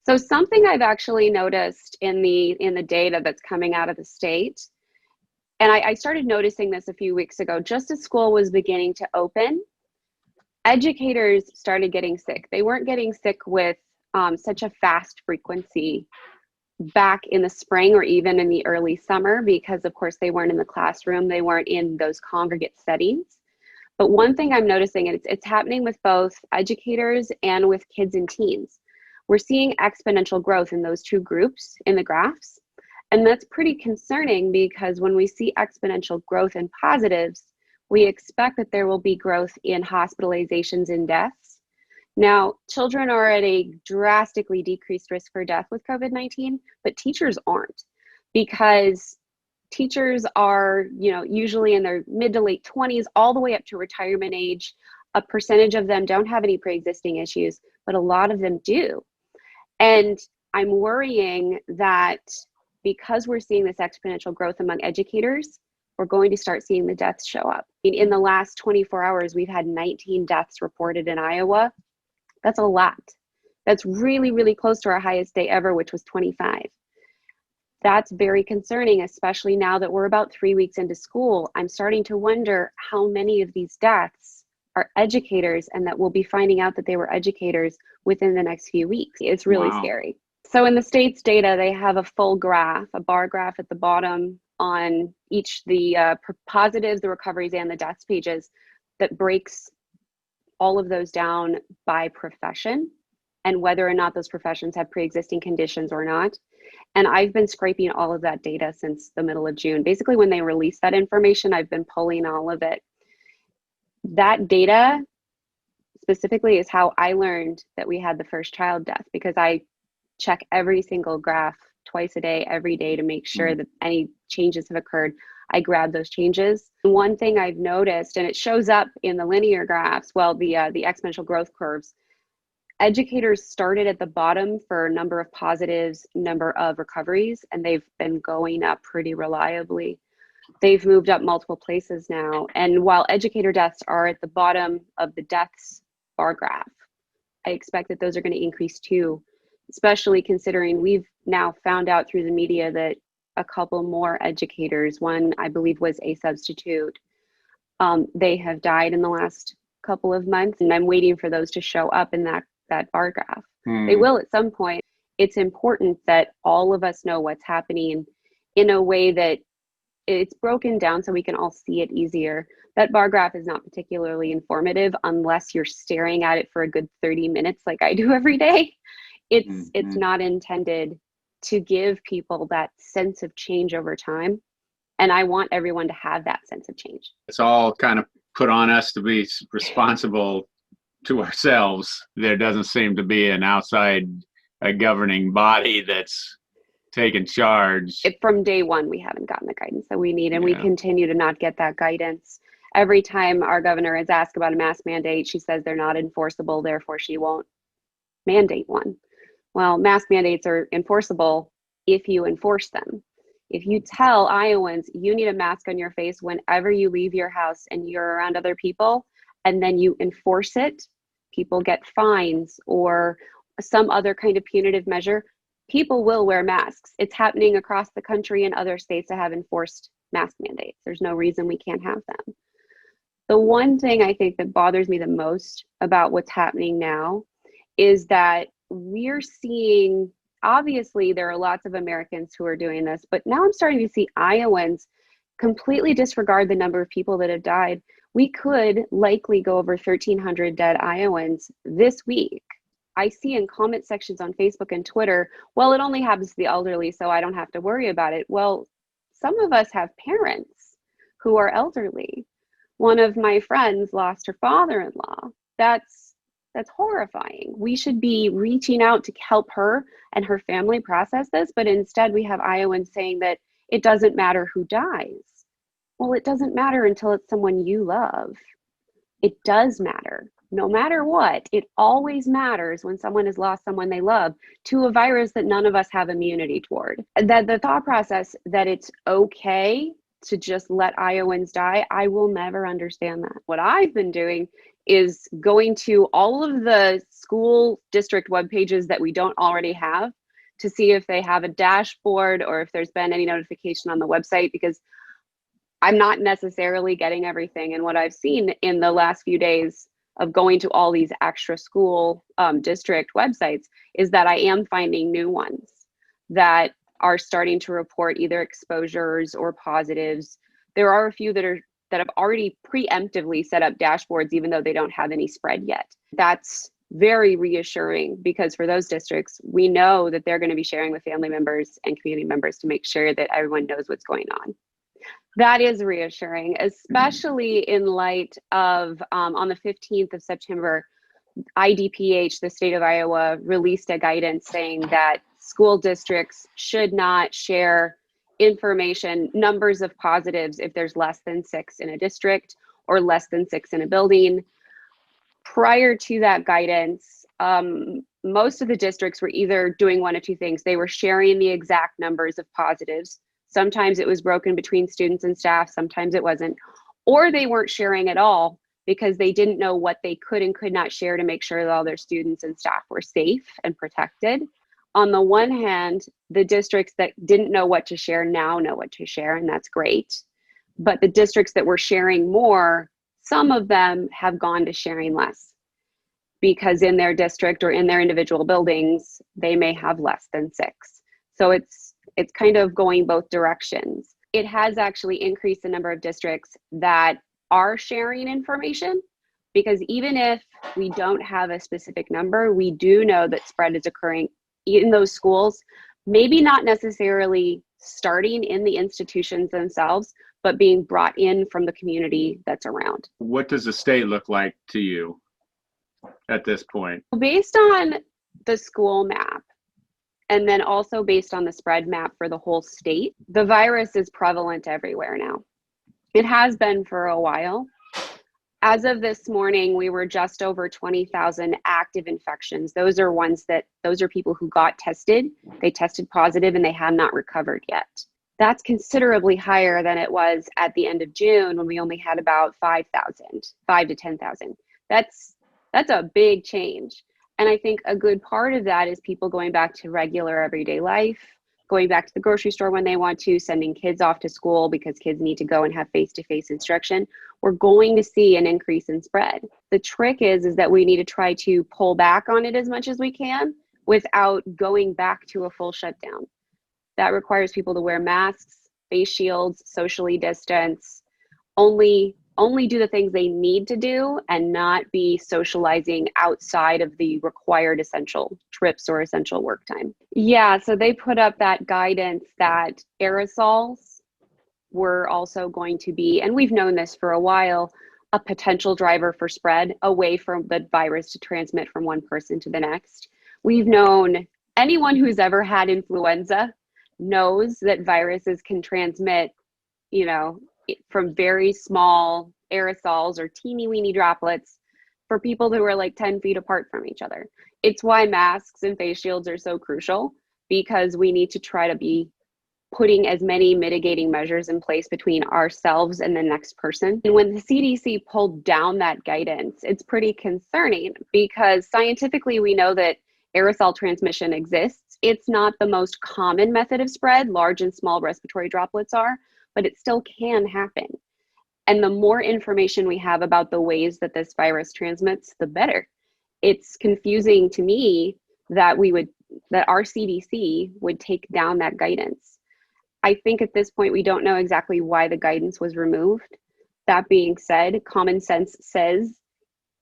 So something I've actually noticed in the data that's coming out of the state, and I started noticing this a few weeks ago, just as school was beginning to open, educators started getting sick. They weren't getting sick with such a fast frequency back in the spring or even in the early summer, because of course they weren't in the classroom, they weren't in those congregate settings. But one thing I'm noticing, and it's happening with both educators and with kids and teens, we're seeing exponential growth in those two groups in the graphs. And that's pretty concerning, because when we see exponential growth in positives, we expect that there will be growth in hospitalizations and deaths. Now, children are at a drastically decreased risk for death with COVID-19, but teachers aren't, because teachers are, usually in their mid to late 20s, all the way up to retirement age. A percentage of them don't have any pre-existing issues, but a lot of them do. And I'm worrying that because we're seeing this exponential growth among educators, we're going to start seeing the deaths show up. In the last 24 hours, we've had 19 deaths reported in Iowa. That's a lot. That's really, really close to our highest day ever, which was 25. That's very concerning, especially now that we're about 3 weeks into school. I'm starting to wonder how many of these deaths are educators, and that we'll be finding out that they were educators within the next few weeks. It's really scary. So in the state's data, they have a full graph, a bar graph at the bottom on each, the positives, the recoveries, and the deaths pages, that breaks all of those down by profession and whether or not those professions have pre-existing conditions or not. And I've been scraping all of that data since the middle of June. Basically, when they released that information, I've been pulling all of it. That data specifically is how I learned that we had the first child death, because I check every single graph twice a day, every day, to make sure that any changes have occurred. I grab those changes. One thing I've noticed, and it shows up in the linear graphs, well, the exponential growth curves, educators started at the bottom for number of positives, number of recoveries, and they've been going up pretty reliably. They've moved up multiple places now. And while educator deaths are at the bottom of the deaths bar graph, I expect that those are going to increase too, especially considering we've now found out through the media that a couple more educators, one I believe was a substitute, they have died in the last couple of months, and I'm waiting for those to show up in that bar graph. They will at some point. It's important that all of us know what's happening in a way that it's broken down so we can all see it easier. That bar graph is not particularly informative unless you're staring at it for a good 30 minutes like I do every day. It's not intended to give people that sense of change over time. And I want everyone to have that sense of change. It's all kind of put on us to be responsible to ourselves. There doesn't seem to be an outside governing body that's taken charge. From day one, we haven't gotten the guidance that we need, and we continue to not get that guidance. Every time our governor is asked about a mask mandate, she says they're not enforceable, therefore she won't mandate one. Well, mask mandates are enforceable if you enforce them. If you tell Iowans you need a mask on your face whenever you leave your house and you're around other people, and then you enforce it, people get fines or some other kind of punitive measure, people will wear masks. It's happening across the country and other states that have enforced mask mandates. There's no reason we can't have them. The one thing I think that bothers me the most about what's happening now is that we're seeing, obviously there are lots of Americans who are doing this, but now I'm starting to see Iowans completely disregard the number of people that have died. We could likely go over 1,300 dead Iowans this week. I see in comment sections on Facebook and Twitter, well, it only happens to the elderly, so I don't have to worry about it. Well, some of us have parents who are elderly. One of my friends lost her father-in-law. That's horrifying. We should be reaching out to help her and her family process this, but instead we have Iowans saying that it doesn't matter who dies. Well, it doesn't matter until it's someone you love. It does matter. No matter what, it always matters when someone has lost someone they love to a virus that none of us have immunity toward. That the thought process that it's okay to just let Iowans die, I will never understand that. What I've been doing is going to all of the school district web pages that we don't already have to see if they have a dashboard or if there's been any notification on the website, because I'm not necessarily getting everything. And what I've seen in the last few days of going to all these extra school district websites is that I am finding new ones that are starting to report either exposures or positives. There are a few that have already preemptively set up dashboards, even though they don't have any spread yet. That's very reassuring, because for those districts, we know that they're going to be sharing with family members and community members to make sure that everyone knows what's going on. That is reassuring, especially in light of on the 15th of September, IDPH, the state of Iowa, released a guidance saying that school districts should not share information, numbers of positives, if there's less than 6 in a district or less than 6 in a building. Prior to that guidance, most of the districts were either doing one of two things. They were sharing the exact numbers of positives. Sometimes it was broken between students and staff, sometimes it wasn't, or they weren't sharing at all because they didn't know what they could and could not share to make sure that all their students and staff were safe and protected. On the one hand, the districts that didn't know what to share now know what to share, and that's great. But the districts that were sharing more, some of them have gone to sharing less, because in their district or in their individual buildings, they may have less than 6. So it's kind of going both directions. It has actually increased the number of districts that are sharing information, because even if we don't have a specific number, we do know that spread is occurring in those schools, maybe not necessarily starting in the institutions themselves, but being brought in from the community that's around. What does the state look like to you at this point? Based on the school map, and then also based on the spread map for the whole state, the virus is prevalent everywhere now. It has been for a while. As of this morning, we were just over 20,000 active infections. Those are people who got tested, they tested positive, and they have not recovered yet. That's considerably higher than it was at the end of June, when we only had about 5,000, 5 to 10,000. That's a big change. And I think a good part of that is people going back to regular everyday life, going back to the grocery store when they want to, sending kids off to school because kids need to go and have face-to-face instruction. We're going to see an increase in spread. The trick is that we need to try to pull back on it as much as we can without going back to a full shutdown. That requires people to wear masks, face shields, socially distance, only do the things they need to do and not be socializing outside of the required essential trips or essential work time. Yeah, so they put up that guidance that aerosols were also going to be, and we've known this for a while, a potential driver for spread away from the virus to transmit from one person to the next. We've known, anyone who's ever had influenza knows that viruses can transmit, from very small aerosols or teeny weeny droplets for people who are like 10 feet apart from each other. It's why masks and face shields are so crucial, because we need to try to be putting as many mitigating measures in place between ourselves and the next person. And when the CDC pulled down that guidance, it's pretty concerning, because scientifically we know that aerosol transmission exists. It's not the most common method of spread. Large and small respiratory droplets are, but it still can happen. And the more information we have about the ways that this virus transmits, the better. It's confusing to me that our CDC would take down that guidance. I think at this point, we don't know exactly why the guidance was removed. That being said, common sense says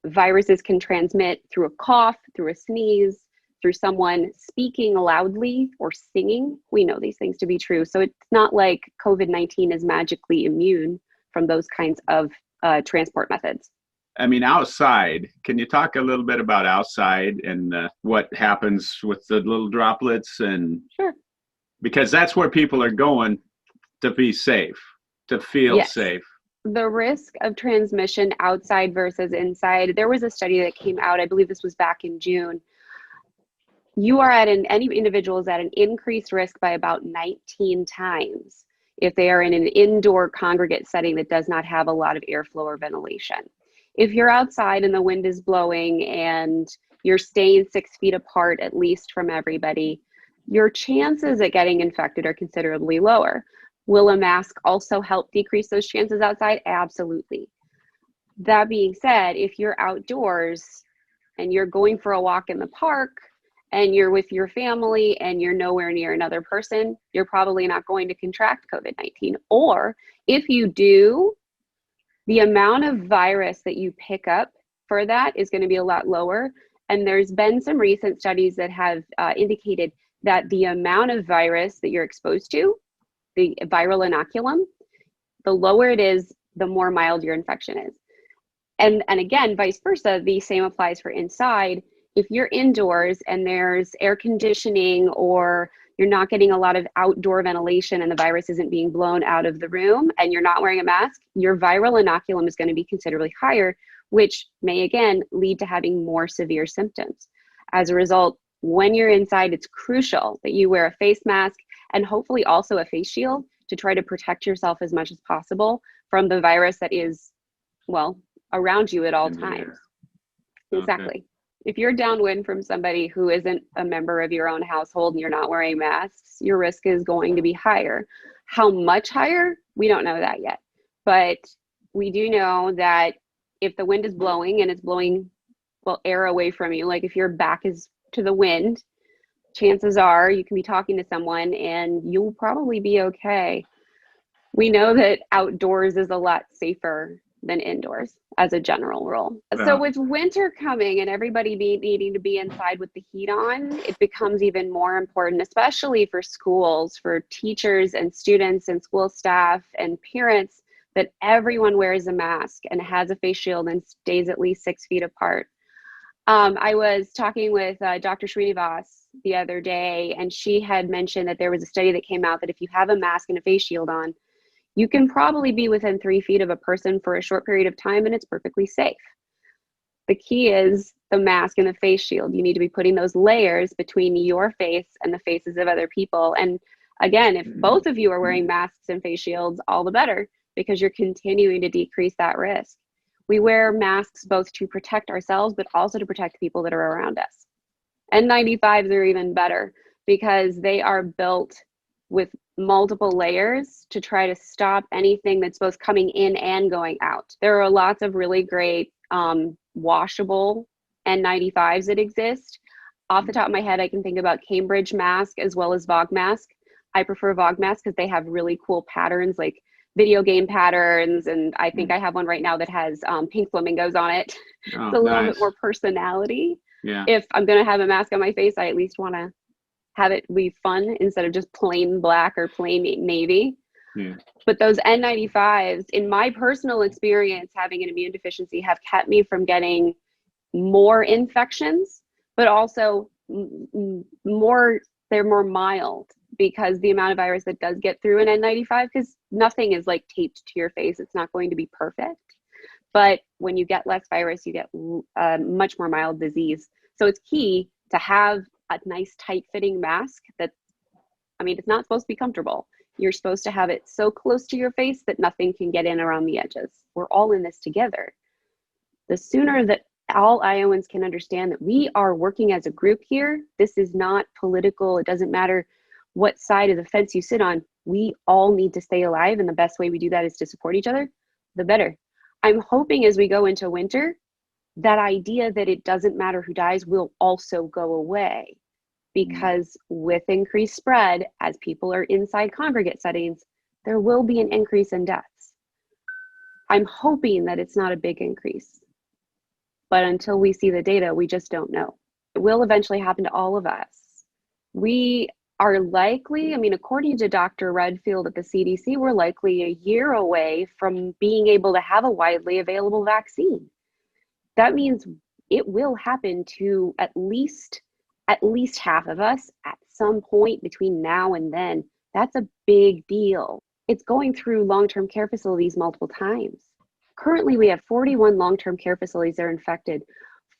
viruses can transmit through a cough, through a sneeze, through someone speaking loudly or singing. We know these things to be true. So it's not like COVID-19 is magically immune from those kinds of transport methods. I mean, outside, can you talk a little bit about outside and what happens with the little droplets? And Sure. Because that's where people are going to be safe, to feel safe. The risk of transmission outside versus inside, there was a study that came out, I believe this was back in June. Any individual is at an increased risk by about 19 times if they are in an indoor congregate setting that does not have a lot of airflow or ventilation. If you're outside and the wind is blowing and you're staying 6 feet apart at least from everybody, your chances at getting infected are considerably lower. Will a mask also help decrease those chances outside? Absolutely. That being said, if you're outdoors and you're going for a walk in the park and you're with your family and you're nowhere near another person, you're probably not going to contract COVID-19. Or if you do, the amount of virus that you pick up for that is going to be a lot lower. And there's been some recent studies that have indicated that the amount of virus that you're exposed to, the viral inoculum, the lower it is, the more mild your infection is. And again, vice versa, the same applies for inside. If you're indoors and there's air conditioning or you're not getting a lot of outdoor ventilation and the virus isn't being blown out of the room and you're not wearing a mask, your viral inoculum is going to be considerably higher, which may again lead to having more severe symptoms. As a result, when you're inside, it's crucial that you wear a face mask and hopefully also a face shield to try to protect yourself as much as possible from the virus that is, well, around you at all times. Exactly. Okay. If you're downwind from somebody who isn't a member of your own household and you're not wearing masks, your risk is going to be higher. How much higher? We don't know that yet. But we do know that if the wind is blowing and it's blowing, well, air away from you, like if your back is to the wind, chances are you can be talking to someone and you'll probably be okay. We know that outdoors is a lot safer than indoors as a general rule. Yeah. So with winter coming and everybody needing to be inside with the heat on, it becomes even more important, especially for schools, for teachers and students and school staff and parents, that everyone wears a mask and has a face shield and stays at least 6 feet apart. I was talking with Dr. Srinivas the other day, and she had mentioned that there was a study that came out that if you have a mask and a face shield on, you can probably be within 3 feet of a person for a short period of time and it's perfectly safe. The key is the mask and the face shield. You need to be putting those layers between your face and the faces of other people. And again, if both of you are wearing masks and face shields, all the better, because you're continuing to decrease that risk. We wear masks both to protect ourselves, but also to protect people that are around us. N95s are even better because they are built with multiple layers to try to stop anything that's both coming in and going out. There are lots of really great washable N95s that exist. Off the top of my head, I can think about Cambridge mask as well as Vogue mask. I prefer Vogue mask because they have really cool patterns, like video game patterns, and I think I have one right now that has pink flamingos on it. Oh, it's a little bit more personality. Yeah. If I'm gonna have a mask on my face, I at least want to have it be fun instead of just plain black or plain navy. Yeah. But those N95s, in my personal experience, having an immune deficiency, have kept me from getting more infections, but also they're more mild, because the amount of virus that does get through an N95, because nothing is like taped to your face, it's not going to be perfect. But when you get less virus, you get much more mild disease. So it's key to have a nice tight fitting mask that, I mean, it's not supposed to be comfortable. You're supposed to have it so close to your face that nothing can get in around the edges. We're all in this together. The sooner that all Iowans can understand that we are working as a group here, this is not political. It doesn't matter what side of the fence you sit on. We all need to stay alive, and the best way we do that is to support each other, the better. I'm hoping as we go into winter, that idea that it doesn't matter who dies will also go away, because with increased spread, as people are inside congregate settings, there will be an increase in deaths. I'm hoping that it's not a big increase, but until we see the data, we just don't know. It will eventually happen to all of us. We are likely, I mean, according to Dr. Redfield at the CDC, we're likely a year away from being able to have a widely available vaccine. That means it will happen to at least half of us at some point between now and then. That's a big deal. It's going through long-term care facilities multiple times. Currently, we have 41 long-term care facilities that are infected.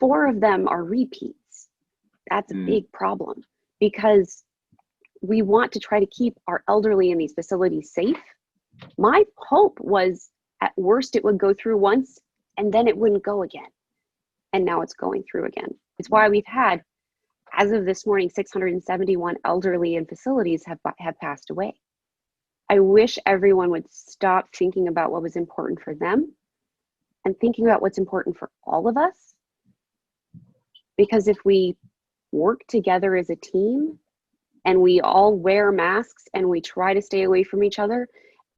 4 of them are repeats. That's a big problem, because we want to try to keep our elderly in these facilities safe. My hope was at worst it would go through once and then it wouldn't go again. And now it's going through again. It's why we've had, as of this morning, 671 elderly in facilities have passed away. I wish everyone would stop thinking about what was important for them and thinking about what's important for all of us. Because if we work together as a team and we all wear masks and we try to stay away from each other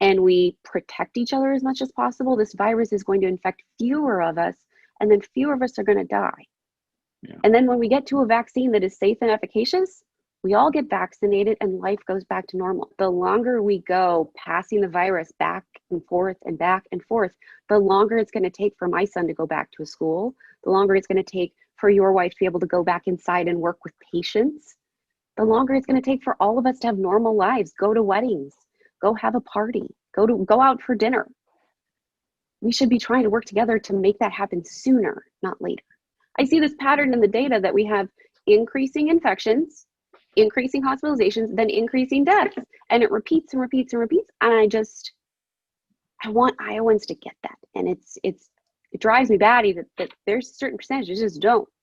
and we protect each other as much as possible, this virus is going to infect fewer of us, and then fewer of us are going to die. Yeah. And then when we get to a vaccine that is safe and efficacious, we all get vaccinated and life goes back to normal. The longer we go passing the virus back and forth and back and forth, the longer it's going to take for my son to go back to a school, the longer it's going to take for your wife to be able to go back inside and work with patients, the longer it's going to take for all of us to have normal lives, go to weddings, go have a party, go out for dinner. We should be trying to work together to make that happen sooner, not later. I see this pattern in the data that we have increasing infections, increasing hospitalizations, then increasing deaths, and it repeats and repeats and repeats. And I want Iowans to get that. And it drives me batty that there's certain percentages just don't.